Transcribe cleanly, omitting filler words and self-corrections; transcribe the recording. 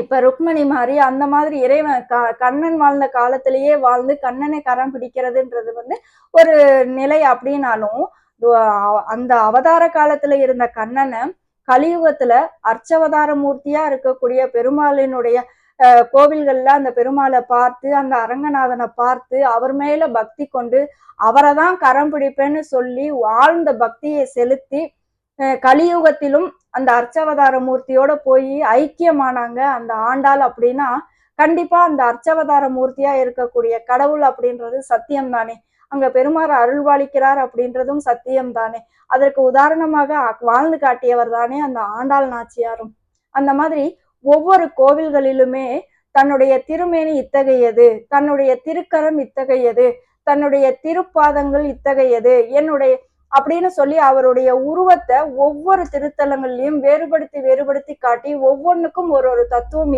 இப்ப ருக்மணி மாரி அந்த மாதிரி இறைவன் கண்ணன் வாழ்ந்த காலத்திலேயே வாழ்ந்து கண்ணனை கரம் பிடிக்கிறதுன்றது ஒரு நிலை அப்படின்னாலும், அந்த அவதார காலத்துல இருந்த கண்ணன கலியுகத்துல அர்ச்சவதார மூர்த்தியா இருக்கக்கூடிய பெருமாளினுடைய கோவில்கள்ல அந்த பெருமாளை பார்த்து, அந்த அரங்கநாதனை பார்த்து, அவர் மேல பக்தி கொண்டு, அவரை தான் கரம் பிடிப்பேன்னு சொல்லி ஆழ்ந்த பக்தியை செலுத்தி கலியுகத்திலும் அந்த அர்ச்சவதார மூர்த்தியோட போய் ஐக்கியமானாங்க அந்த ஆண்டாள் அப்படின்னா, கண்டிப்பா அந்த அர்ச்சவதார மூர்த்தியா இருக்கக்கூடிய கடவுள் அப்படின்றது சத்தியம் தானே. அங்க பெருமாள் அருள்வாளிக்கிறார் அப்படின்றதும் சத்தியம் தானே. அதற்கு உதாரணமாக வாழ்ந்து காட்டியவர் தானே அந்த ஆண்டாள் நாச்சியாரும். அந்த மாதிரி ஒவ்வொரு கோவில்களிலுமே தன்னுடைய திருமேனி இத்தகையது, தன்னுடைய திருக்கரம் இத்தகையது, தன்னுடைய திருப்பாதங்கள் இத்தகையது, என்னுடைய அப்படின்னு சொல்லி அவருடைய உருவத்தை ஒவ்வொரு திருத்தலங்கள்லயும் வேறுபடுத்தி வேறுபடுத்தி காட்டி ஒவ்வொன்றுக்கும் ஒரு ஒரு தத்துவம்